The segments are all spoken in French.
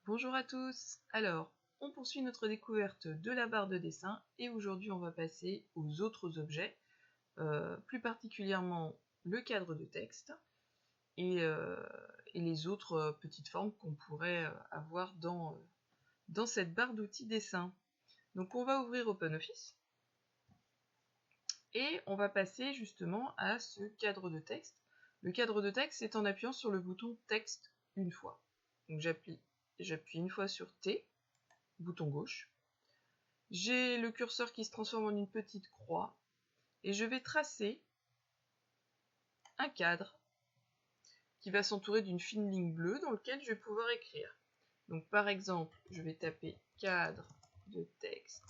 Bonjour à tous. Alors, on poursuit notre découverte de la barre de dessin et aujourd'hui on va passer aux autres objets, plus particulièrement le cadre de texte et les autres petites formes qu'on pourrait avoir dans cette barre d'outils dessin. Donc on va ouvrir OpenOffice et on va passer justement à ce cadre de texte. Le cadre de texte, c'est en appuyant sur le bouton texte une fois. Donc j'appuie une fois sur T, bouton gauche. J'ai le curseur qui se transforme en une petite croix et je vais tracer un cadre qui va s'entourer d'une fine ligne bleue dans lequel je vais pouvoir écrire. Donc par exemple, je vais taper cadre de texte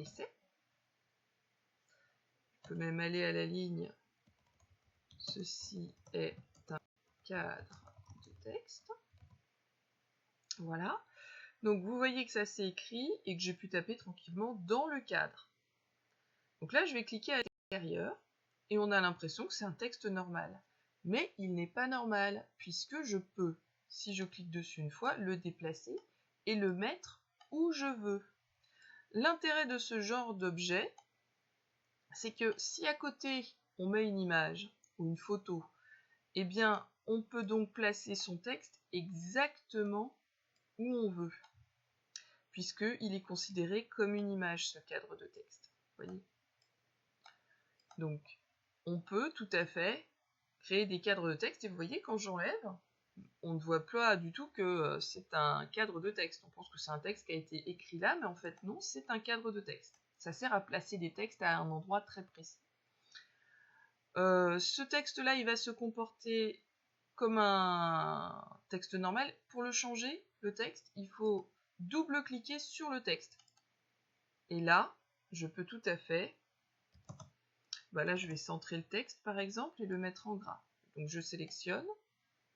essai. Je peux même aller à la ligne ceci est un cadre de texte. Voilà. Donc vous voyez que ça s'est écrit et que j'ai pu taper tranquillement dans le cadre. Donc là, je vais cliquer à l'intérieur et on a l'impression que c'est un texte normal. Mais il n'est pas normal puisque je peux, si je clique dessus une fois, le déplacer et le mettre où je veux. L'intérêt de ce genre d'objet, c'est que si à côté on met une image ou une photo, eh bien on peut donc placer son texte exactement où on veut, puisqu'il est considéré comme une image, ce cadre de texte. Voyez ? Donc, on peut tout à fait créer des cadres de texte, et vous voyez, quand j'enlève, on ne voit pas du tout que c'est un cadre de texte. On pense que c'est un texte qui a été écrit là, mais en fait non, c'est un cadre de texte. Ça sert à placer des textes à un endroit très précis. Ce texte-là, il va se comporter comme un texte normal. Pour le changer, le texte, il faut double-cliquer sur le texte. Et là, je peux tout à fait... là, je vais centrer le texte, par exemple, et le mettre en gras. Donc, je sélectionne,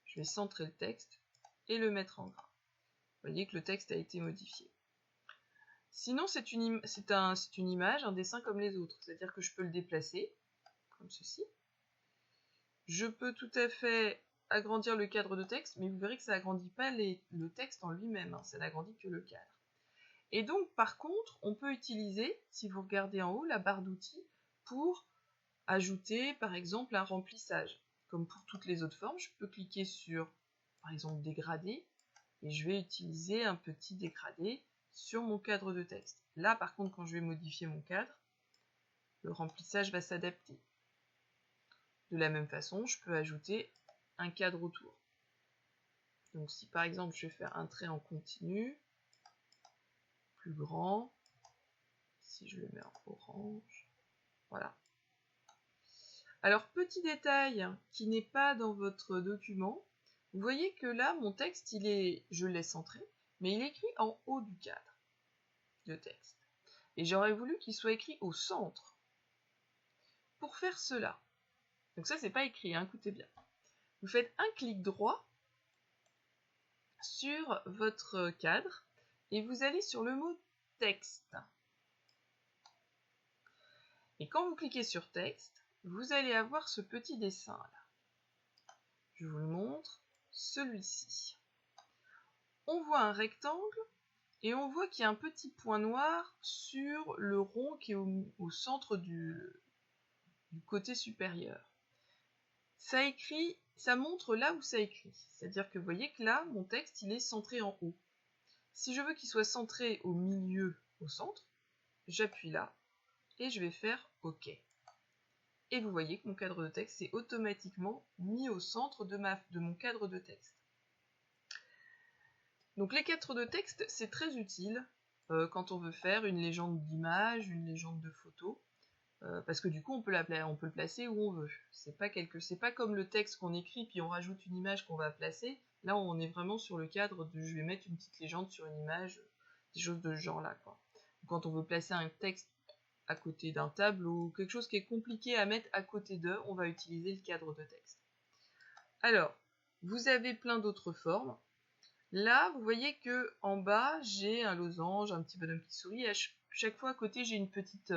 je vais centrer le texte et le mettre en gras. Vous voyez que le texte a été modifié. Sinon, c'est une image, un dessin comme les autres. C'est-à-dire que je peux le déplacer, comme ceci. Je peux tout à fait agrandir le cadre de texte, mais vous verrez que ça n'agrandit pas le texte en lui-même, hein, ça n'agrandit que le cadre. Et donc, par contre, on peut utiliser, si vous regardez en haut, la barre d'outils pour ajouter, par exemple, un remplissage. Comme pour toutes les autres formes, je peux cliquer sur, par exemple, dégradé, et je vais utiliser un petit dégradé sur mon cadre de texte. Là, par contre, quand je vais modifier mon cadre, le remplissage va s'adapter. De la même façon, je peux ajouter un cadre autour. Donc si par exemple je vais faire un trait en continu, plus grand, si je le mets en orange, voilà. Alors petit détail qui n'est pas dans votre document, vous voyez que là mon texte, je l'ai centré, mais il est écrit en haut du cadre de texte. Et j'aurais voulu qu'il soit écrit au centre. Pour faire cela, donc ça c'est pas écrit, hein, écoutez bien. Vous faites un clic droit sur votre cadre et vous allez sur le mot texte. Et quand vous cliquez sur texte, vous allez avoir ce petit dessin là. Je vous le montre, celui-ci. On voit un rectangle et on voit qu'il y a un petit point noir sur le rond qui est au centre du côté supérieur. Ça montre là où ça écrit. C'est-à-dire que vous voyez que là, mon texte, il est centré en haut. Si je veux qu'il soit centré au milieu, au centre, j'appuie là et je vais faire OK. Et vous voyez que mon cadre de texte est automatiquement mis au centre de mon cadre de texte. Donc les cadres de texte, c'est très utile quand on veut faire une légende d'image, une légende de photo, parce que du coup on peut le placer où on veut. C'est pas comme le texte qu'on écrit puis on rajoute une image qu'on va placer. Là on est vraiment sur le cadre de je vais mettre une petite légende sur une image, des choses de ce genre là, quoi. Quand on veut placer un texte à côté d'un tableau, quelque chose qui est compliqué à mettre à côté d'eux, on va utiliser le cadre de texte. Alors, vous avez plein d'autres formes. Là, vous voyez que en bas, j'ai un losange, un petit bonhomme qui sourit. À chaque fois, à côté, j'ai une petite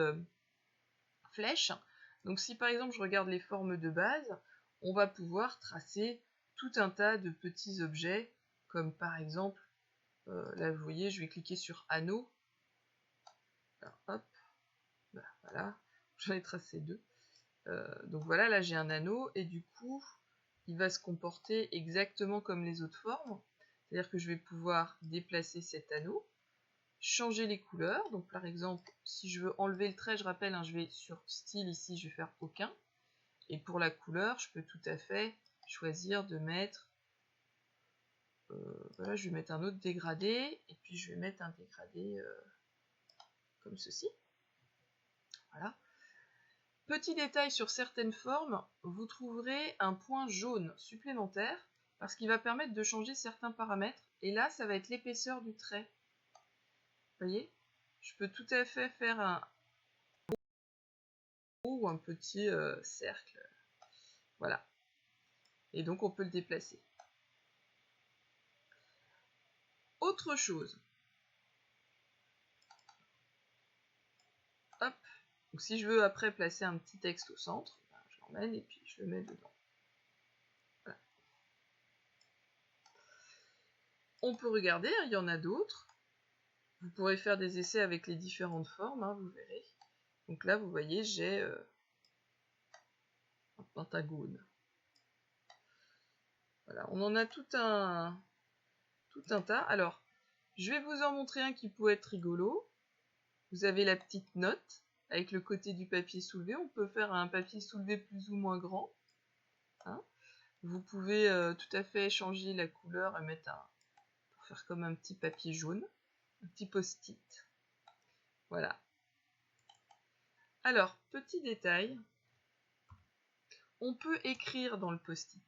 flèche. Donc, si par exemple, je regarde les formes de base, on va pouvoir tracer tout un tas de petits objets comme par exemple, là vous voyez, je vais cliquer sur anneau. Alors, hop, ben, voilà, j'en ai tracé 2. Donc voilà, là j'ai un anneau, et du coup, il va se comporter exactement comme les autres formes. C'est-à-dire que je vais pouvoir déplacer cet anneau, changer les couleurs. Donc par exemple, si je veux enlever le trait, je rappelle, hein, je vais sur style ici, je vais faire aucun. Et pour la couleur, je peux tout à fait choisir de mettre, voilà, je vais mettre un autre dégradé, et puis je vais mettre un dégradé comme ceci. Voilà. Petit détail sur certaines formes, vous trouverez un point jaune supplémentaire, parce qu'il va permettre de changer certains paramètres, et là, ça va être l'épaisseur du trait. Vous voyez, je peux tout à fait faire un ou un petit cercle, voilà, et donc on peut le déplacer. Autre chose, hop, donc si je veux après placer un petit texte au centre, ben, je l'emmène et puis je le mets dedans. Voilà. On peut regarder, il y en a d'autres. Vous pourrez faire des essais avec les différentes formes, hein, vous verrez. Donc là, vous voyez, j'ai un pentagone. Voilà, on en a tout un tas. Alors, je vais vous en montrer un qui peut être rigolo. Vous avez la petite note avec le côté du papier soulevé. On peut faire un papier soulevé plus ou moins grand. Hein. Vous pouvez tout à fait changer la couleur et mettre pour faire comme un petit papier jaune, un petit post-it. Voilà. Alors, petit détail, on peut écrire dans le post-it.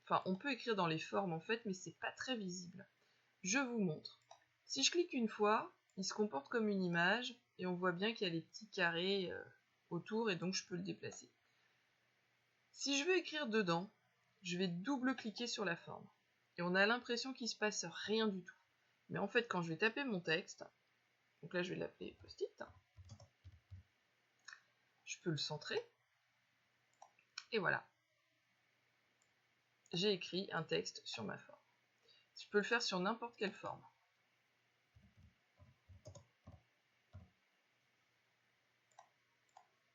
Enfin, on peut écrire dans les formes en fait, mais c'est pas très visible. Je vous montre. Si je clique une fois, il se comporte comme une image et on voit bien qu'il y a les petits carrés autour et donc je peux le déplacer. Si je veux écrire dedans, je vais double-cliquer sur la forme et on a l'impression qu'il ne se passe rien du tout. Mais en fait, quand je vais taper mon texte, donc là je vais l'appeler post-it, je peux le centrer et voilà. J'ai écrit un texte sur ma forme. Je peux le faire sur n'importe quelle forme.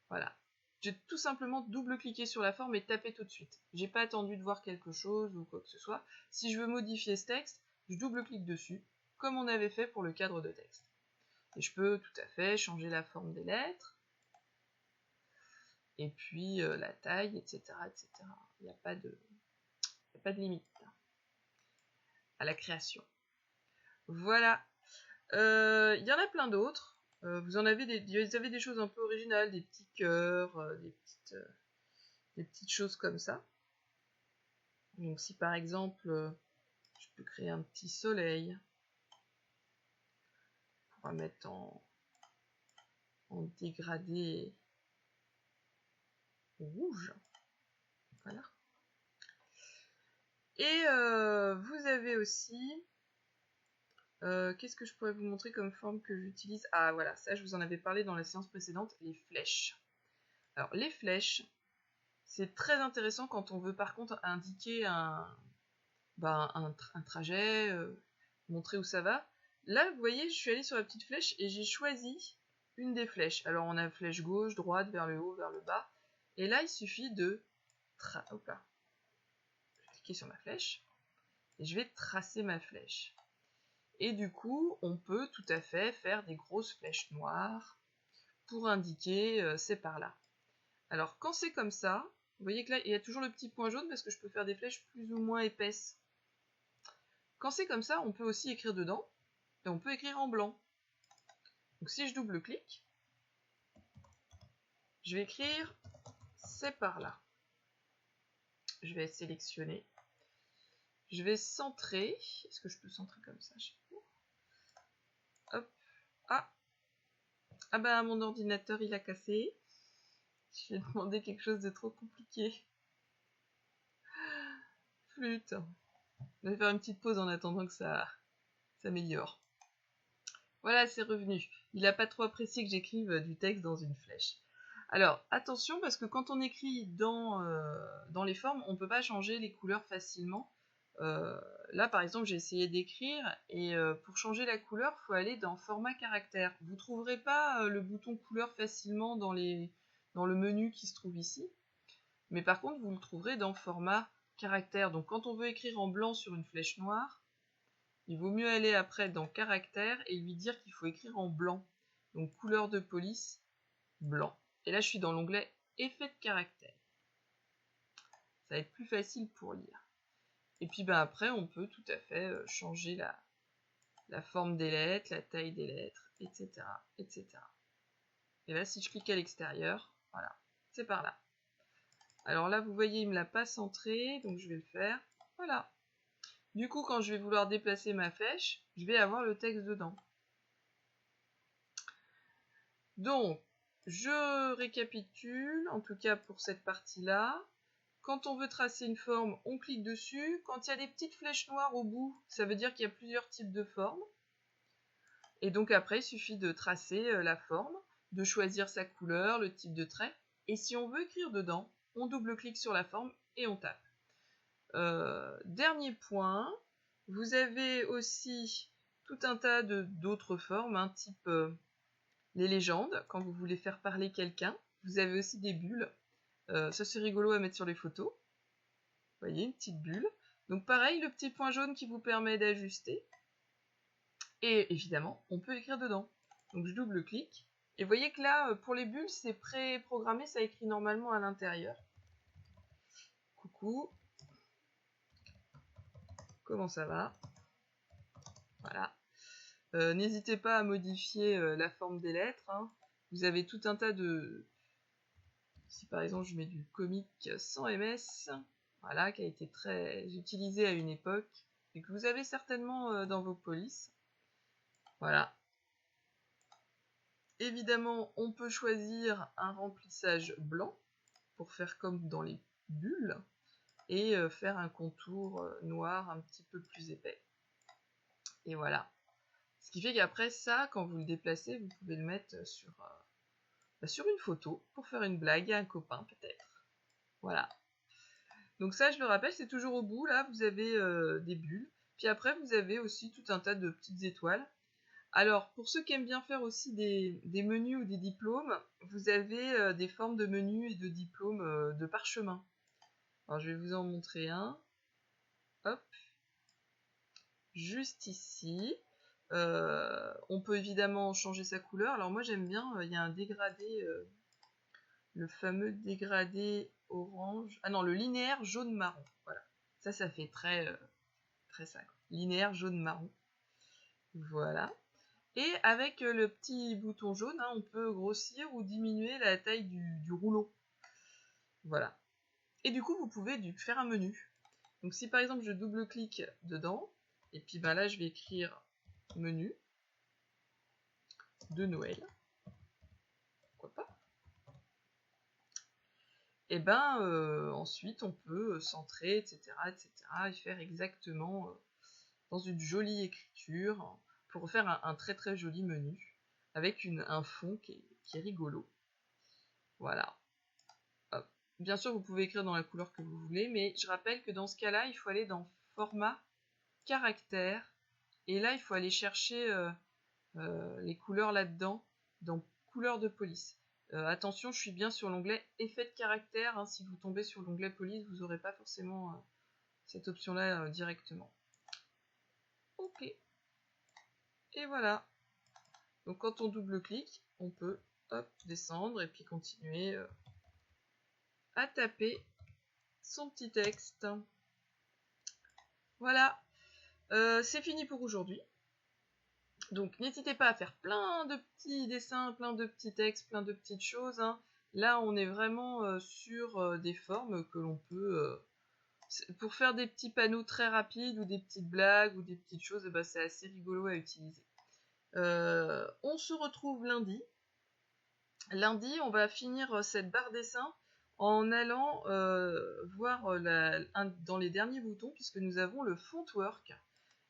Voilà. J'ai tout simplement double-cliqué sur la forme et tapé tout de suite. J'ai pas attendu de voir quelque chose ou quoi que ce soit. Si je veux modifier ce texte, je double-clique dessus, comme on avait fait pour le cadre de texte. Et je peux tout à fait changer la forme des lettres, et puis la taille, etc. etc. Il n'y a pas de limite à la création. Voilà. Il y en a plein d'autres. Vous avez des choses un peu originales, des petits cœurs, des petites choses comme ça. Donc si par exemple, je peux créer un petit soleil, on va mettre en dégradé rouge. Voilà. Et vous avez aussi, qu'est-ce que je pourrais vous montrer comme forme que j'utilise? Ah voilà, ça je vous en avais parlé dans la séance précédente, les flèches. Alors les flèches, c'est très intéressant quand on veut par contre indiquer un trajet, montrer où ça va. Là, vous voyez, je suis allée sur la petite flèche et j'ai choisi une des flèches. Alors, on a flèche gauche, droite, vers le haut, vers le bas. Et là, il suffit de... Hop là. Je vais cliquer sur ma flèche. Et je vais tracer ma flèche. Et du coup, on peut tout à fait faire des grosses flèches noires pour indiquer c'est par là. Alors, quand c'est comme ça, vous voyez que là, il y a toujours le petit point jaune parce que je peux faire des flèches plus ou moins épaisses. Quand c'est comme ça, on peut aussi écrire dedans, et on peut écrire en blanc. Donc si je double-clique, je vais écrire c'est par là. Je vais sélectionner. Je vais centrer. Est-ce que je peux centrer comme ça? Hop. Ah. Ah bah mon ordinateur il a cassé. Je vais demander quelque chose de trop compliqué. Flûte. Je vais faire une petite pause en attendant que ça s'améliore. Voilà, c'est revenu. Il n'a pas trop apprécié que j'écrive du texte dans une flèche. Alors, attention, parce que quand on écrit dans les formes, on ne peut pas changer les couleurs facilement. Là, par exemple, j'ai essayé d'écrire et pour changer la couleur, il faut aller dans format caractère. Vous ne trouverez pas le bouton couleur facilement dans le menu qui se trouve ici. Mais par contre, vous le trouverez dans format caractère. Donc quand on veut écrire en blanc sur une flèche noire, il vaut mieux aller après dans caractère et lui dire qu'il faut écrire en blanc. Donc couleur de police, blanc. Et là, je suis dans l'onglet effet de caractère. Ça va être plus facile pour lire. Et puis après, on peut tout à fait changer la forme des lettres, la taille des lettres, etc., etc. Et là, si je clique à l'extérieur, voilà, c'est par là. Alors là, vous voyez, il me l'a pas centré, donc je vais le faire. Voilà. Du coup, quand je vais vouloir déplacer ma flèche, je vais avoir le texte dedans. Donc, je récapitule, en tout cas pour cette partie-là. Quand on veut tracer une forme, on clique dessus. Quand il y a des petites flèches noires au bout, ça veut dire qu'il y a plusieurs types de formes. Et donc après, il suffit de tracer la forme, de choisir sa couleur, le type de trait. Et si on veut écrire dedans, on double-clique sur la forme et on tape. Dernier point, vous avez aussi tout un tas d'autres formes, type les légendes, quand vous voulez faire parler quelqu'un. Vous avez aussi des bulles. Ça c'est rigolo à mettre sur les photos. Vous voyez, une petite bulle. Donc pareil, le petit point jaune qui vous permet d'ajuster. Et évidemment, on peut écrire dedans. Donc je double-clique. Et vous voyez que là, pour les bulles, c'est pré-programmé, ça écrit normalement à l'intérieur. Coucou. Comment ça va? Voilà. N'hésitez pas à modifier la forme des lettres. Vous avez tout un tas de... Si par exemple je mets du comique sans MS, voilà, qui a été très utilisé à une époque, et que vous avez certainement dans vos polices. Voilà. Évidemment, on peut choisir un remplissage blanc pour faire comme dans les bulles et faire un contour noir un petit peu plus épais. Et voilà. Ce qui fait qu'après ça, quand vous le déplacez, vous pouvez le mettre sur une photo pour faire une blague à un copain peut-être. Voilà. Donc ça, je le rappelle, c'est toujours au bout. Là, vous avez des bulles. Puis après, vous avez aussi tout un tas de petites étoiles. Alors, pour ceux qui aiment bien faire aussi des menus ou des diplômes, vous avez des formes de menus et de diplômes de parchemin. Alors, je vais vous en montrer un. Hop. Juste ici. On peut évidemment changer sa couleur. Alors, moi, j'aime bien, il y a un dégradé, le fameux dégradé orange. Ah non, le linéaire jaune-marron. Voilà. Ça fait très ça. Linéaire jaune-marron. Voilà. Et avec le petit bouton jaune, on peut grossir ou diminuer la taille du rouleau. Voilà. Et du coup, vous pouvez faire un menu. Donc si par exemple je double-clique dedans, et puis là je vais écrire menu de Noël. Pourquoi pas? Et ensuite on peut centrer, etc., etc., et faire exactement dans une jolie écriture pour faire un très très joli menu avec un fond qui est rigolo. Voilà. Hop. Bien sûr, vous pouvez écrire dans la couleur que vous voulez, mais je rappelle que dans ce cas-là, il faut aller dans format caractère. Et là, il faut aller chercher les couleurs là-dedans, dans couleur de police. Attention, je suis bien sur l'onglet effet de caractère. Si vous tombez sur l'onglet police, vous n'aurez pas forcément cette option-là directement. Ok. Et voilà. Donc quand on double-clique, on peut descendre et puis continuer à taper son petit texte. Voilà, c'est fini pour aujourd'hui. Donc n'hésitez pas à faire plein de petits dessins, plein de petits textes, plein de petites choses. Là, on est vraiment sur des formes que l'on peut... pour faire des petits panneaux très rapides ou des petites blagues ou des petites choses, c'est assez rigolo à utiliser. On se retrouve lundi. Lundi, on va finir cette barre dessin en allant voir dans les derniers boutons, puisque nous avons le fontwork.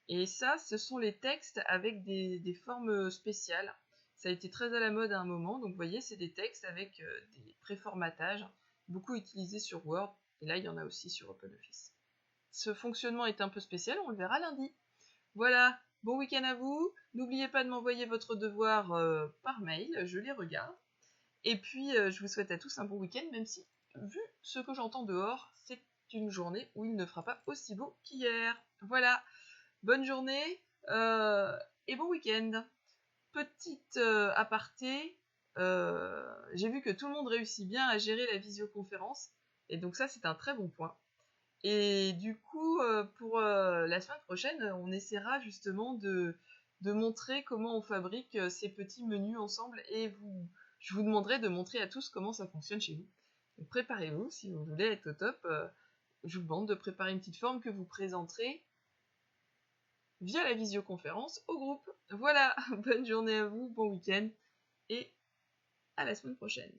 Et ça, ce sont les textes avec des formes spéciales. Ça a été très à la mode à un moment, donc vous voyez, c'est des textes avec des préformatages, beaucoup utilisés sur Word, et là, il y en a aussi sur OpenOffice. ce fonctionnement est un peu spécial, on le verra lundi. Voilà, bon week-end à vous. N'oubliez pas de m'envoyer votre devoir par mail, je les regarde. Et puis, je vous souhaite à tous un bon week-end, même si, vu ce que j'entends dehors, c'est une journée où il ne fera pas aussi beau qu'hier. Voilà, bonne journée et bon week-end. Petite aparté, j'ai vu que tout le monde réussit bien à gérer la visioconférence, et donc ça c'est un très bon point. Et du coup, pour la semaine prochaine, on essaiera justement de montrer comment on fabrique ces petits menus ensemble, et je vous demanderai de montrer à tous comment ça fonctionne chez vous. Donc préparez-vous, si vous voulez être au top, je vous demande de préparer une petite forme que vous présenterez via la visioconférence au groupe. Voilà, bonne journée à vous, bon week-end, et à la semaine prochaine.